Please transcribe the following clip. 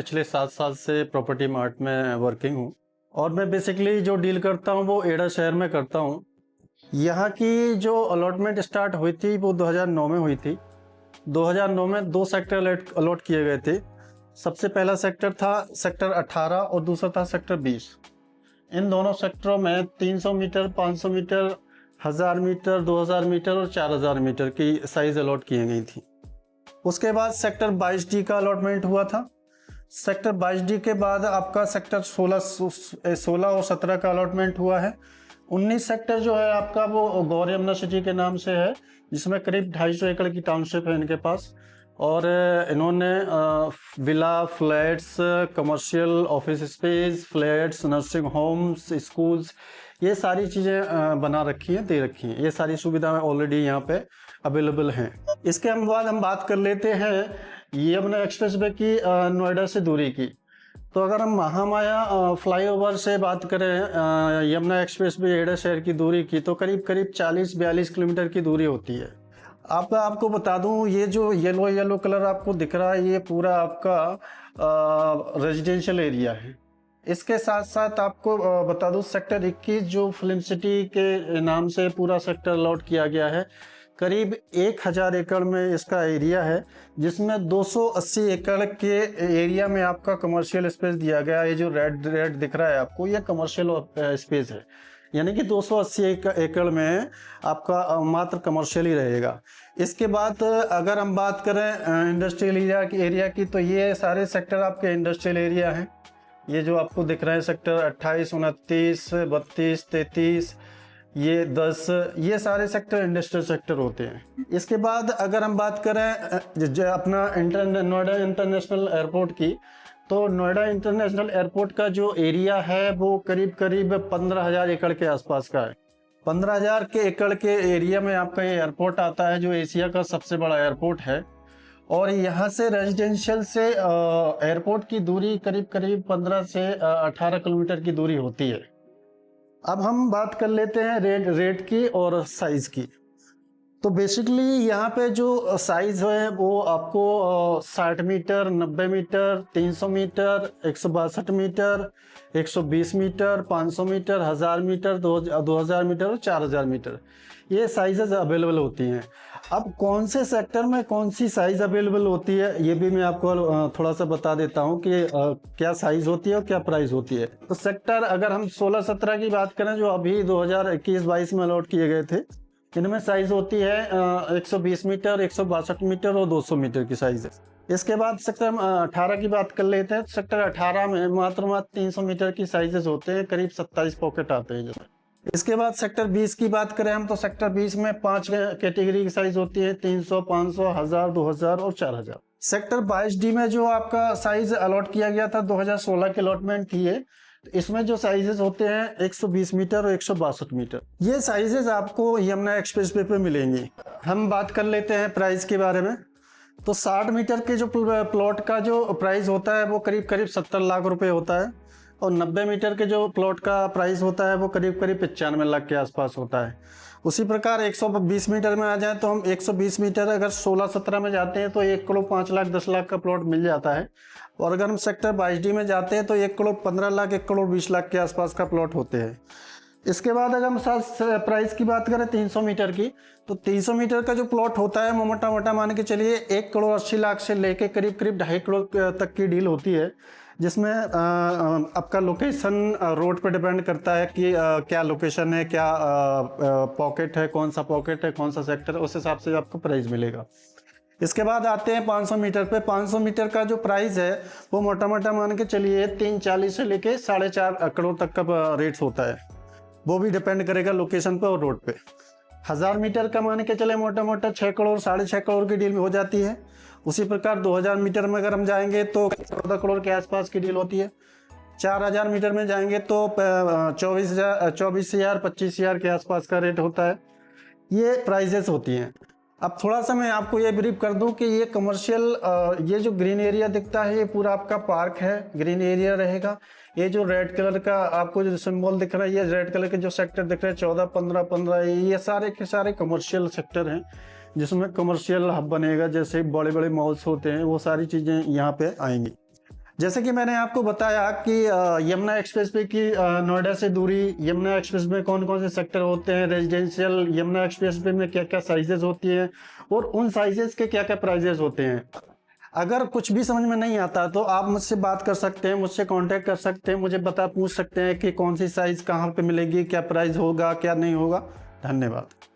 पिछले 7 साल से प्रॉपर्टी मार्ट में वर्किंग हूँ और मैं बेसिकली जो डील करता हूँ वो एडा शहर में करता हूँ। यहाँ की जो अलॉटमेंट स्टार्ट हुई थी वो 2009 में हुई थी। 2009 में 2 सेक्टर अलॉट किए गए थे। सबसे पहला सेक्टर था सेक्टर 18 और दूसरा था सेक्टर 20। इन दोनों सेक्टरों में 300 मीटर, 500 मीटर, 1000 मीटर, 2000 मीटर और 4000 मीटर की साइज अलॉट की गई थी। उसके बाद सेक्टर 22D का अलॉटमेंट हुआ था। सेक्टर 22D के बाद आपका सेक्टर 16 और 17 का अलॉटमेंट हुआ है। 19 सेक्टर जो है आपका वो गौर यमुना सिटी के नाम से है, जिसमें करीब 250 एकड़ की टाउनशिप है इनके पास। और इन्होंने villa, flats, commercial office space, flats, nursing homes, schools, ये सारी चीज़ें बना रखी हैं, दे रखी हैं। ये सारी सुविधाएं ऑलरेडी यहाँ पे अवेलेबल हैं। इसके बाद हम बात कर लेते हैं यमुना एक्सप्रेस वे की नोएडा से दूरी की। तो अगर हम महामाया फ्लाईओवर से बात करें यमुना एक्सप्रेस वे एडा शहर की दूरी की, तो करीब 40-42 किलोमीटर की दूरी होती है। आपको बता दूं, ये जो येलो कलर आपको दिख रहा है, ये पूरा आपका रेजिडेंशियल एरिया है। इसके साथ साथ आपको बता दूं, सेक्टर 21 जो फिल्म सिटी के नाम से पूरा सेक्टर अलॉट किया गया है, करीब 1000 एकड़ में इसका एरिया है, जिसमें 280 एकड़ के एरिया में आपका कमर्शियल स्पेस दिया गया है। ये जो रेड दिख रहा है आपको, ये कमर्शियल स्पेस है, यानी कि 280 एकड़ में आपका मात्र कमर्शियल ही रहेगा। इसके बाद अगर हम बात करें इंडस्ट्रियल एरिया की, तो ये सारे सेक्टर आपके इंडस्ट्रियल एरिया हैं। ये जो आपको दिख रहे हैं सेक्टर 28, 29, 32, 33, ये 10, ये सारे सेक्टर इंडस्ट्रियल सेक्टर होते हैं। इसके बाद अगर हम बात करें अपना नोएडा इंटरनेशनल एयरपोर्ट की, तो नोएडा इंटरनेशनल एयरपोर्ट का जो एरिया है वो करीब 15,000 एकड़ के आसपास का है। 15,000 के एकड़ के एरिया में आपका ये एयरपोर्ट आता है, जो एशिया का सबसे बड़ा एयरपोर्ट है। और यहाँ से रेजिडेंशियल से एयरपोर्ट की दूरी करीब 15 से 18 किलोमीटर की दूरी होती है। अब हम बात कर लेते हैं रेट की और साइज की। तो बेसिकली यहाँ पे जो साइज है वो आपको 60 metre, 90 metre, 300 metre, 162 metre, 120 metre, 500 metre, 1000 metre, 2000 metre और 4000 मीटर, ये साइजेस अवेलेबल होती हैं। अब कौन से सेक्टर में कौन सी साइज अवेलेबल होती है, ये भी मैं आपको थोड़ा सा बता देता हूँ कि क्या साइज होती है और क्या प्राइस होती है। तो सेक्टर अगर हम 16-17 की बात करें, जो अभी 2021-22 में अलॉट किए गए थे, इनमें साइज होती है 120 मीटर, 162 मीटर और 200 मीटर की साइज है। इसके बाद सेक्टर 18 की बात कर लेते हैं। सेक्टर 18 में मात्र 300 मीटर की साइजेस होते हैं, करीब 27 पॉकेट आते हैं जिसमें। इसके बाद सेक्टर 20 की बात करें हम, तो सेक्टर 20 में 5 कैटेगरी की साइज होती है, 300, 500, 1000, 2000 और 4000। सेक्टर 22D में जो आपका साइज अलॉट किया गया था, 2016 की अलॉटमेंट थी ये, तो इसमें जो साइजेस होते हैं 120 मीटर और 162 मीटर, ये साइजेस आपको यमुना एक्सप्रेस वे पे मिलेंगी। हम बात कर लेते हैं प्राइस के बारे में। तो 60 मीटर के जो प्लॉट का जो प्राइस होता है वो करीब 70 लाख रुपए होता है, और 90 मीटर के जो प्लॉट का प्राइस होता है वो करीब 95 लाख के आसपास होता है। उसी प्रकार 120 मीटर में आ जाए तो हम 120 मीटर अगर 16-17 में जाते हैं तो 1 करोड़ 5 लाख 10 लाख का प्लॉट मिल जाता है। और अगर हम सेक्टर 22D में जाते हैं तो 1 करोड़ 15 लाख 1 करोड़ 20 लाख के आसपास का प्लॉट होते हैं। इसके बाद अगर हम प्राइस की बात करें 300 मीटर की, तो 300 मीटर का जो प्लॉट होता है वो मोटा मान के चलिए 1 करोड़ 80 लाख से लेके करीब 2.5 करोड़ तक की डील होती है, जिसमें आपका लोकेशन रोड पे डिपेंड करता है कि क्या लोकेशन है, क्या पॉकेट है, कौन सा पॉकेट है, कौन सा सेक्टर है, उस हिसाब से आपको प्राइस मिलेगा। इसके बाद आते हैं 500 मीटर पे। 500 मीटर का जो प्राइस है वो मोटा मान के चलिए 340 से लेके 4.5 करोड़ तक का रेट्स होता है। वो भी डिपेंड करेगा लोकेशन पे और रोड पे। 1000 मीटर का मान के चले मोटा 6 करोड़ 6.5 करोड़ की डील हो जाती है। उसी प्रकार 2000 मीटर में अगर हम जाएंगे तो 14 करोड़ के आसपास की डील होती है। 4000 मीटर में जाएंगे तो 24,000 25,000 के आसपास का रेट होता है। ये प्राइजेस होती हैं। अब थोड़ा सा मैं आपको ये ब्रीफ कर दूं कि ये कमर्शियल ये जो ग्रीन एरिया दिखता है ये पूरा आपका पार्क है, ग्रीन एरिया रहेगा। ये जो रेड कलर का आपको जो सिंबल दिख रहा है, ये रेड कलर के जो सेक्टर दिख रहे हैं 14, 15, 15, ये सारे के सारे कमर्शियल सेक्टर हैं, जिसमें कमर्शियल हब बनेगा। जैसे बड़े बड़े मॉल्स होते हैं वो सारी चीज़ें यहाँ पे आएंगी। जैसे कि मैंने आपको बताया कि यमुना एक्सप्रेस वे की नोएडा से दूरी, यमुना एक्सप्रेस में कौन कौन से सेक्टर होते हैं, रेजिडेंशियल यमुना एक्सप्रेस वे में क्या क्या साइजेस होती हैं और उन साइजेस के क्या क्या प्राइजेस होते हैं। अगर कुछ भी समझ में नहीं आता तो आप मुझसे बात कर सकते हैं, मुझसे कांटेक्ट कर सकते हैं, मुझे पूछ सकते हैं कि कौन सी साइज़ कहाँ पे मिलेगी, क्या प्राइस होगा, क्या नहीं होगा। धन्यवाद।